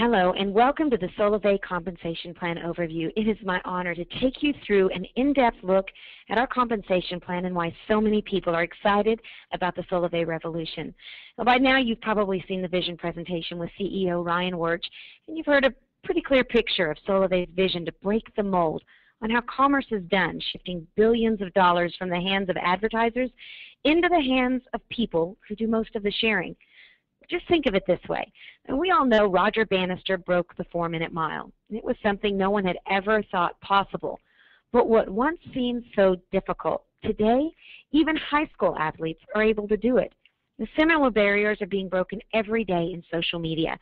Hello, and welcome to the Solavei Compensation Plan Overview. It is my honor to take you through an in-depth look at our compensation plan and why so many people are excited about the Solavei revolution. Well, by now, you've probably seen the vision presentation with CEO Ryan Wirch, and you've heard a pretty clear picture of Solavei's vision to break the mold on how commerce is done, shifting billions of dollars from the hands of advertisers into the hands of people who do most of the sharing. Just think of it this way. And we all know Roger Bannister broke the 4-minute mile. It was something no one had ever thought possible. But what once seemed so difficult, today even high school athletes are able to do it. The similar barriers are being broken every day in social media.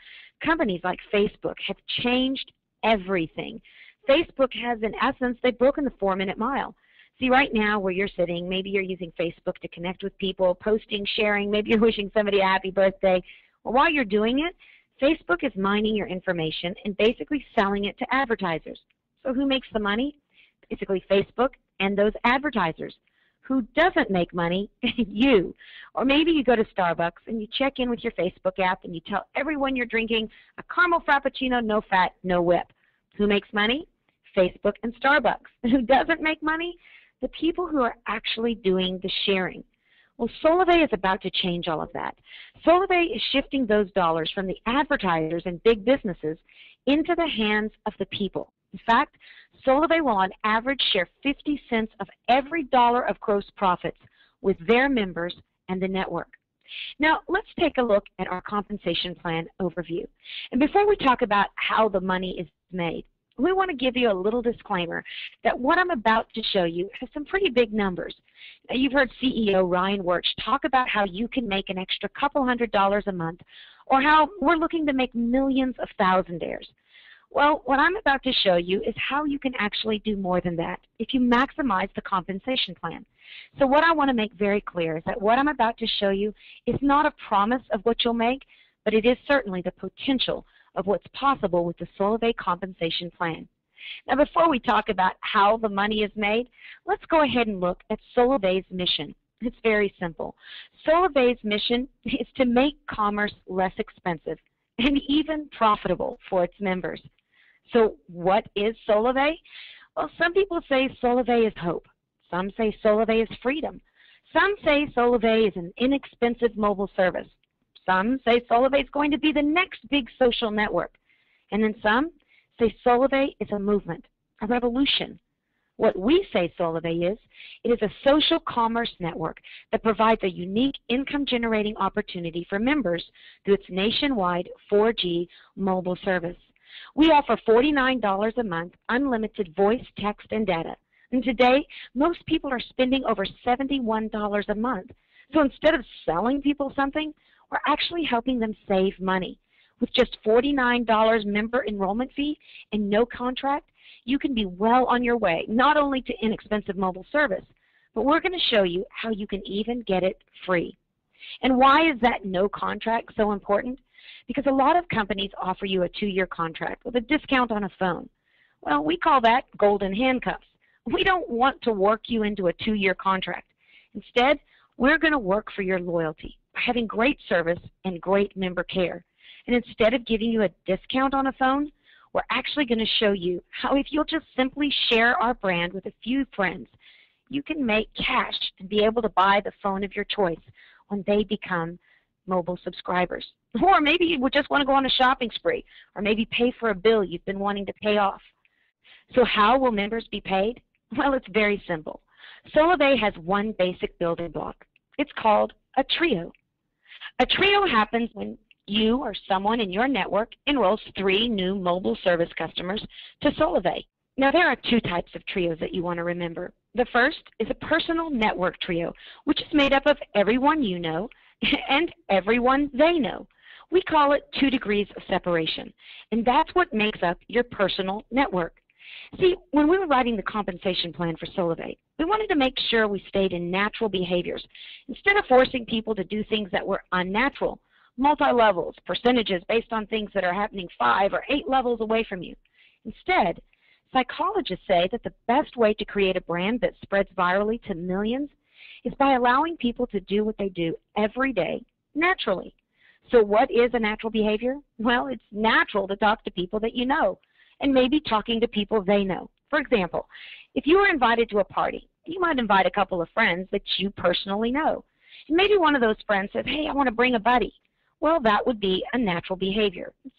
Companies like Facebook have changed everything. Facebook has, in essence, they've broken the 4-minute mile. See, right now where you're sitting, maybe you're using Facebook to connect with people, posting, sharing, maybe you're wishing somebody a happy birthday. Well, while you're doing it, Facebook is mining your information and basically selling it to advertisers. So who makes the money? Basically Facebook and those advertisers. Who doesn't make money? You. Or maybe you go to Starbucks and you check in with your Facebook app and you tell everyone you're drinking a caramel frappuccino, no fat, no whip. Who makes money? Facebook and Starbucks. Who doesn't make money? The people who are actually doing the sharing. Well, Solavei is about to change all of that. Solavei is shifting those dollars from the advertisers and big businesses into the hands of the people. In fact, Solavei will on average share 50 cents of every dollar of gross profits with their members and the network. Now, let's take a look at our compensation plan overview. And before we talk about how the money is made, we want to give you a little disclaimer that what I'm about to show you has some pretty big numbers. Now, you've heard CEO Ryan Wirch talk about how you can make an extra couple $100s a month, or how we're looking to make millions of thousandaires. Well, what I'm about to show you is how you can actually do more than that if you maximize the compensation plan. So what I want to make very clear is that what I'm about to show you is not a promise of what you'll make, but it is certainly the potential of what's possible with the Solavei compensation plan. Now, before we talk about how the money is made, let's go ahead and look at Solavei's mission. It's very simple. Solavei's mission is to make commerce less expensive and even profitable for its members. So what is Solavei? Well, some people say Solavei is hope. Some say Solavei is freedom. Some say Solavei is an inexpensive mobile service. Some say Solavei is going to be the next big social network. And then some say Solavei is a movement, a revolution. What we say Solavei is, it is a social commerce network that provides a unique income-generating opportunity for members through its nationwide 4G mobile service. We offer $49 a month, unlimited voice, text, and data. And today, most people are spending over $71 a month. So instead of selling people something, we're actually helping them save money. With just $49 member enrollment fee and no contract, you can be well on your way, not only to inexpensive mobile service, but we're going to show you how you can even get it free. And why is that no contract so important? Because a lot of companies offer you a 2-year contract with a discount on a phone. Well, we call that golden handcuffs. We don't want to work you into a 2-year contract. Instead, we're going to work for your loyalty by having great service and great member care. And instead of giving you a discount on a phone, we're actually going to show you how if you'll just simply share our brand with a few friends, you can make cash and be able to buy the phone of your choice when they become mobile subscribers. Or maybe you would just want to go on a shopping spree, or maybe pay for a bill you've been wanting to pay off. So how will members be paid? Well, it's very simple. Solavei has one basic building block. It's called a trio. A trio happens when you or someone in your network enrolls 3 new mobile service customers to Solavei. Now, there are 2 types of trios that you want to remember. The first is a personal network trio, which is made up of everyone you know and everyone they know. We call it 2 degrees of separation, and that's what makes up your personal network. See, when we were writing the compensation plan for Solavei, we wanted to make sure we stayed in natural behaviors instead of forcing people to do things that were unnatural, multi-levels, percentages based on things that are happening 5 or 8 levels away from you. Instead, psychologists say that the best way to create a brand that spreads virally to millions is by allowing people to do what they do every day naturally. So what is a natural behavior? Well, it's natural to talk to people that you know, and maybe talking to people they know. For example, if you were invited to a party, you might invite a couple of friends that you personally know. And maybe one of those friends says, hey, I want to bring a buddy. Well, that would be a natural behavior. It's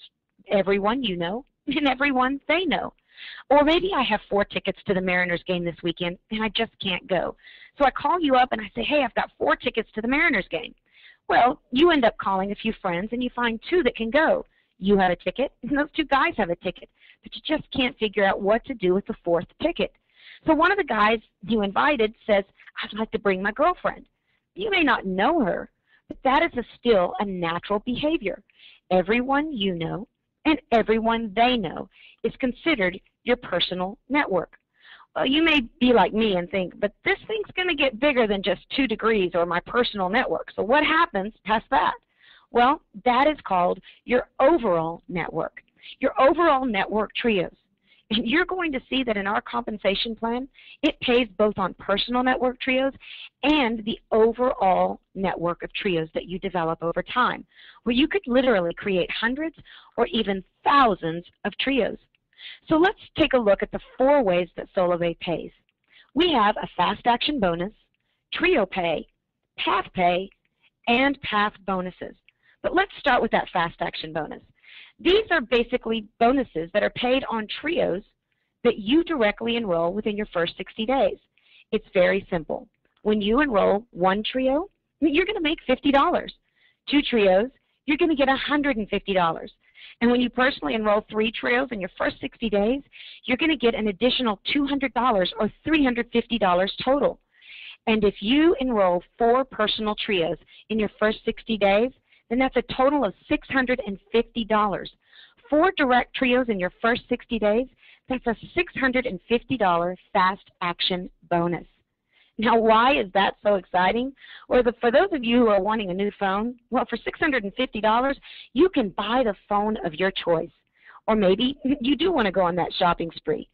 everyone you know and everyone they know. Or maybe I have 4 tickets to the Mariners game this weekend and I just can't go. So I call you up and I say, hey, I've got 4 tickets to the Mariners game. Well, you end up calling a few friends and you find 2 that can go. You have a ticket and those 2 guys have a ticket, but you just can't figure out what to do with the 4th ticket. So one of the guys you invited says, I'd like to bring my girlfriend. You may not know her, but that is still a natural behavior. Everyone you know and everyone they know is considered your personal network. Well, you may be like me and think, but this thing's going to get bigger than just 2 degrees or my personal network. So what happens past that? Well, that is called your overall network, your overall network trios. And you're going to see that in our compensation plan, it pays both on personal network trios and the overall network of trios that you develop over time, where you could literally create hundreds or even thousands of trios. So let's take a look at the 4 ways that Solavei pays. We have a fast action bonus, trio pay, path pay, and path bonuses. But let's start with that fast action bonus. These are basically bonuses that are paid on trios that you directly enroll within your first 60 days. It's very simple. When you enroll 1 trio, you're going to make $50. 2 trios, you're going to get $150. And when you personally enroll 3 trios in your first 60 days, you're going to get an additional $200 or $350 total. And if you enroll 4 personal trios in your first 60 days, then that's a total of $650. 4 direct trios in your first 60 days, that's a $650 fast action bonus. Now, why is that so exciting? Or for those of you who are wanting a new phone, well, for $650, you can buy the phone of your choice. Or maybe you do want to go on that shopping spree.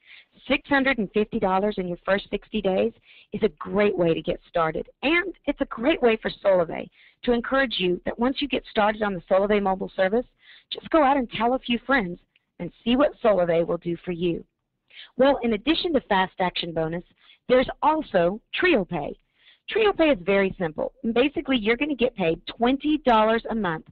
$650 in your first 60 days is a great way to get started. And it's a great way for Solavei to encourage you that once you get started on the Solavei mobile service, just go out and tell a few friends and see what Solavei will do for you. Well, in addition to fast action bonus, there's also trio pay. Trio pay is very simple. Basically, you're going to get paid $20 a month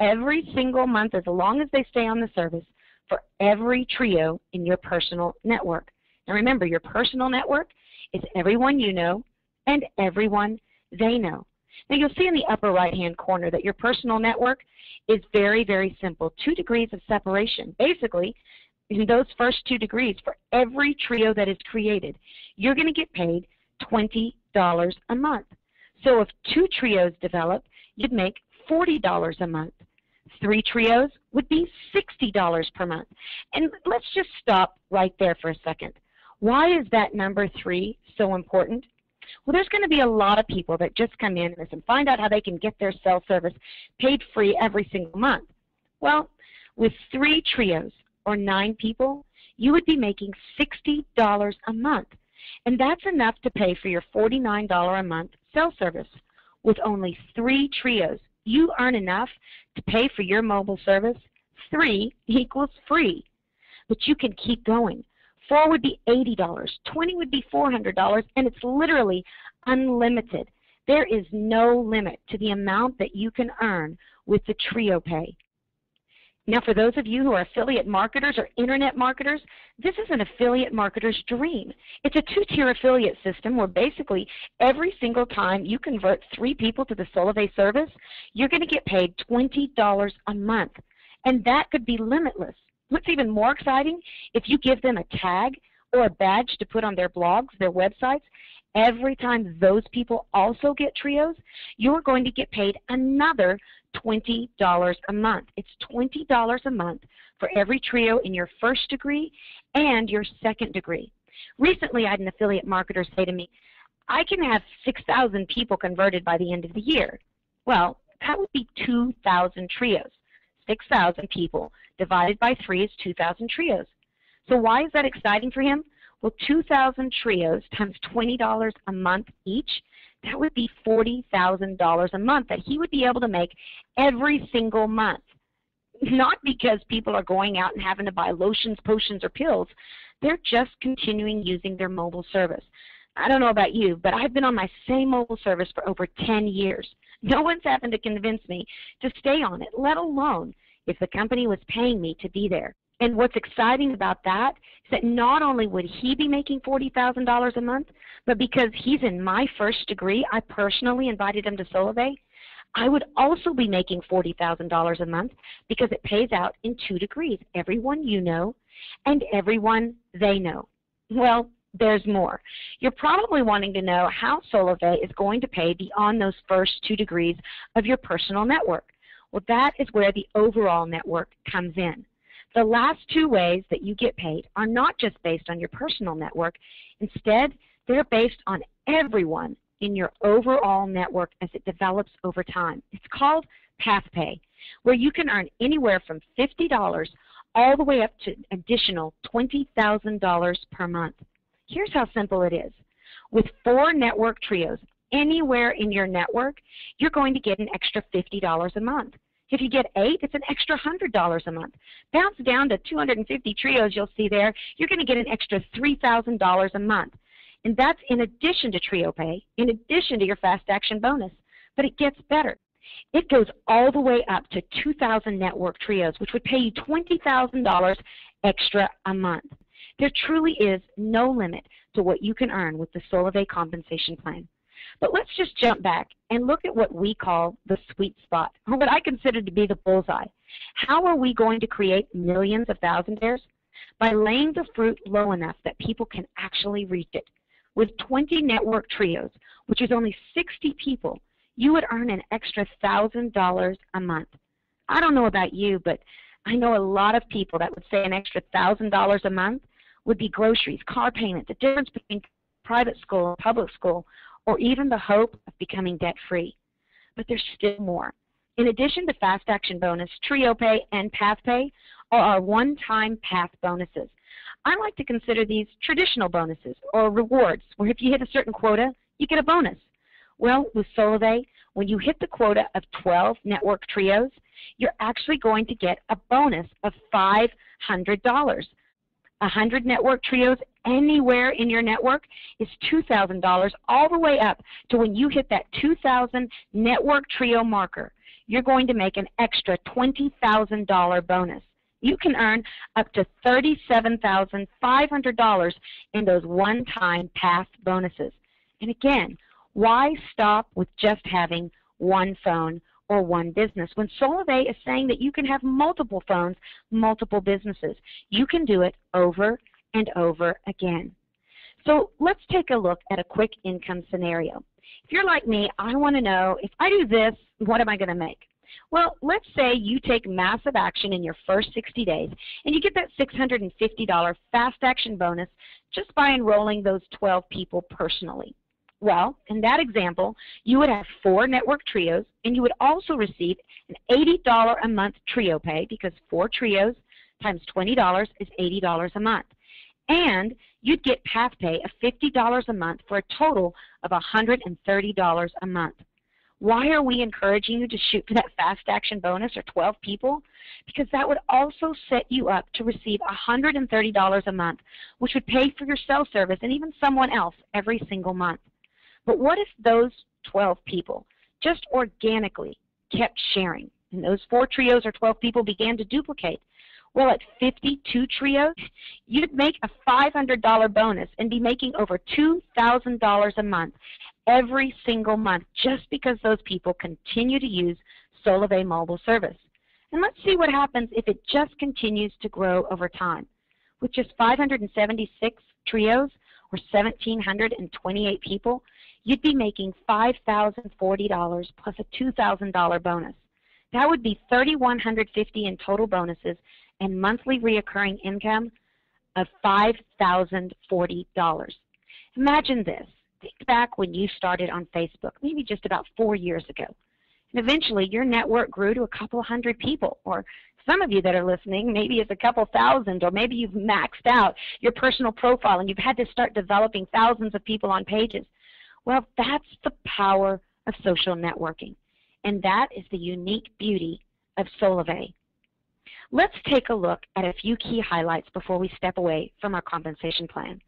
every single month as long as they stay on the service for every trio in your personal network. Now remember, your personal network is everyone you know and everyone they know. Now you'll see in the upper right-hand corner that your personal network is very, very simple. 2 degrees of separation. Basically, in those first 2 degrees, for every trio that is created, you're going to get paid $20 a month. So if 2 trios develop, you'd make $40 a month. 3 trios would be $60 per month. And let's just stop right there for a second. Why is that number 3 so important? Well, there's going to be a lot of people that just come in and find out how they can get their cell service paid free every single month. Well, with 3 trios or 9 people, you would be making $60 a month. And that's enough to pay for your $49 a month cell service. With only 3 trios, you earn enough to pay for your mobile service. 3 equals free. But you can keep going. 4 would be $80, 20 would be $400, and it's literally unlimited. There is no limit to the amount that you can earn with the trio pay. Now, for those of you who are affiliate marketers or internet marketers, this is an affiliate marketer's dream. It's a 2-tier affiliate system where basically every single time you convert 3 people to the Solavei service, you're going to get paid $20 a month, and that could be limitless. What's even more exciting, if you give them a tag or a badge to put on their blogs, their websites, every time those people also get trios, you're going to get paid another $20 a month. It's $20 a month for every trio in your first degree and your second degree. Recently, I had an affiliate marketer say to me, I can have 6,000 people converted by the end of the year. Well, that would be 2,000 trios. 6,000 people divided by 3 is 2,000 trios. So why is that exciting for him? Well, 2,000 trios times $20 a month each, that would be $40,000 a month that he would be able to make every single month. Not because people are going out and having to buy lotions, potions, or pills. They're just continuing using their mobile service. I don't know about you, but I've been on my same mobile service for over 10 years. No one's happened to convince me to stay on it, let alone if the company was paying me to be there. And what's exciting about that is that not only would he be making $40,000 a month, but because he's in my first degree, I personally invited him to Solavei, I would also be making $40,000 a month because it pays out in 2 degrees, everyone you know and everyone they know. Well, there's more. You're probably wanting to know how Solavei is going to pay beyond those first 2 degrees of your personal network. Well, that is where the overall network comes in. The last 2 ways that you get paid are not just based on your personal network. Instead, they're based on everyone in your overall network as it develops over time. It's called path pay, where you can earn anywhere from $50 all the way up to additional $20,000 per month. Here's how simple it is. With 4 network trios anywhere in your network, you're going to get an extra $50 a month. If you get 8, it's an extra $100 a month. Bounce down to 250 trios you'll see there, you're going to get an extra $3,000 a month. And that's in addition to trio pay, in addition to your fast action bonus. But it gets better. It goes all the way up to 2,000 network trios, which would pay you $20,000 extra a month. There truly is no limit to what you can earn with the Solavei compensation plan. But let's just jump back and look at what we call the sweet spot, or what I consider to be the bullseye. How are we going to create millions of thousandaires? By laying the fruit low enough that people can actually reach it. With 20 network trios, which is only 60 people, you would earn an extra $1,000 a month. I don't know about you, but I know a lot of people that would say an extra $1,000 a month would be groceries, car payment, the difference between private school and public school, or even the hope of becoming debt-free. But there's still more. In addition to Fast Action Bonus, Trio Pay, and Path Pay are our one-time path bonuses. I like to consider these traditional bonuses or rewards, where if you hit a certain quota, you get a bonus. Well, with Solavei, when you hit the quota of 12 network trios, you're actually going to get a bonus of $500. 100 network trios anywhere in your network is $2,000 all the way up to when you hit that 2,000 network trio marker. You're going to make an extra $20,000 bonus. You can earn up to $37,500 in those one-time path bonuses. And again, why stop with just having one phone or one business when Solavei is saying that you can have multiple phones, multiple businesses? You can do it over and over again. So let's take a look at a quick income scenario. If you're like me, I want to know, if I do this, what am I going to make? Well, let's say you take massive action in your first 60 days and you get that $650 fast action bonus just by enrolling those 12 people personally. Well, in that example, you would have 4 network trios, and you would also receive an $80 a month trio pay, because 4 trios times $20 is $80 a month. And you'd get path pay of $50 a month for a total of $130 a month. Why are we encouraging you to shoot for that fast action bonus or 12 people? Because that would also set you up to receive $130 a month, which would pay for your cell service and even someone else every single month. But what if those 12 people just organically kept sharing, and those 4 trios or 12 people began to duplicate? Well, at 52 trios, you'd make a $500 bonus and be making over $2,000 a month every single month, just because those people continue to use Solavei mobile service. And let's see what happens if it just continues to grow over time. With just 576 trios or 1,728 people, you'd be making $5,040 plus a $2,000 bonus. That would be $3,150 in total bonuses and monthly reoccurring income of $5,040. Imagine this. Think back when you started on Facebook, maybe just about 4 years ago. And eventually your network grew to a couple hundred people, or some of you that are listening, maybe it's a couple thousand, or maybe you've maxed out your personal profile and you've had to start developing thousands of people on pages. Well, that's the power of social networking, and that is the unique beauty of Solavei. Let's take a look at a few key highlights before we step away from our compensation plan.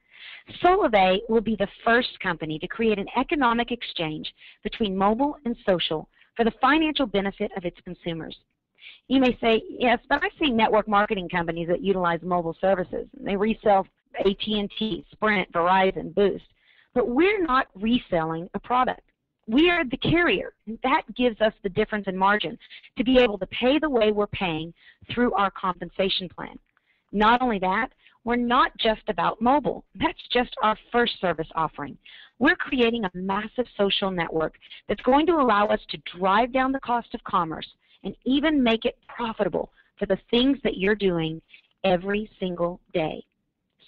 Solavei will be the first company to create an economic exchange between mobile and social for the financial benefit of its consumers. You may say, yes, but I've seen network marketing companies that utilize mobile services. They resell At&T, Sprint, Verizon, Boost. But we're not reselling a product. We are the carrier. That gives us the difference in margin to be able to pay the way we're paying through our compensation plan. Not only that, we're not just about mobile. That's just our first service offering. We're creating a massive social network that's going to allow us to drive down the cost of commerce and even make it profitable for the things that you're doing every single day.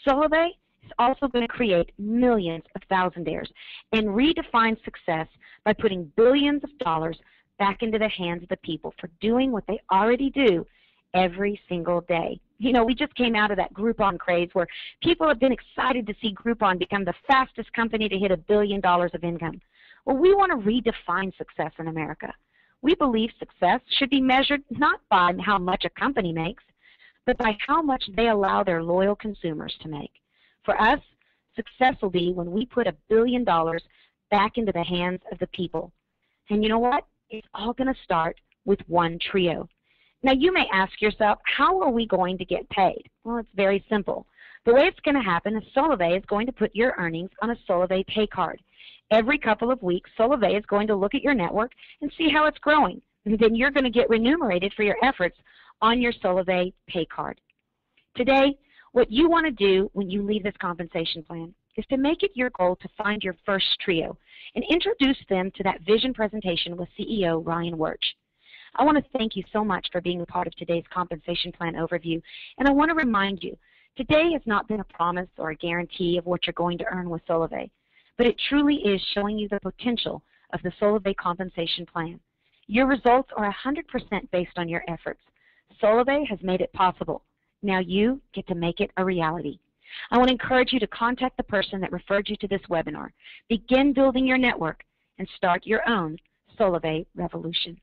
Solavei is also going to create millions of thousandaires and redefine success by putting billions of dollars back into the hands of the people for doing what they already do every single day. You know, we just came out of that Groupon craze where people have been excited to see Groupon become the fastest company to hit $1 billion of income. Well, we want to redefine success in America. We believe success should be measured not by how much a company makes, but by how much they allow their loyal consumers to make. For us, success will be when we put $1 billion back into the hands of the people. And you know what? It's all going to start with one trio. Now, you may ask yourself, how are we going to get paid? Well, it's very simple. The way it's going to happen is Solavei is going to put your earnings on a Solavei pay card. Every couple of weeks, Solavei is going to look at your network and see how it's growing. And then you're going to get remunerated for your efforts on your Solavei pay card. Today, what you want to do when you leave this compensation plan is to make it your goal to find your first trio and introduce them to that vision presentation with CEO Ryan Wirch. I want to thank you so much for being a part of today's compensation plan overview, and I want to remind you, today has not been a promise or a guarantee of what you're going to earn with Solavei, but it truly is showing you the potential of the Solavei compensation plan. Your results are 100% based on your efforts. Solavei has made it possible. Now you get to make it a reality. I want to encourage you to contact the person that referred you to this webinar. Begin building your network and start your own Solavei revolution.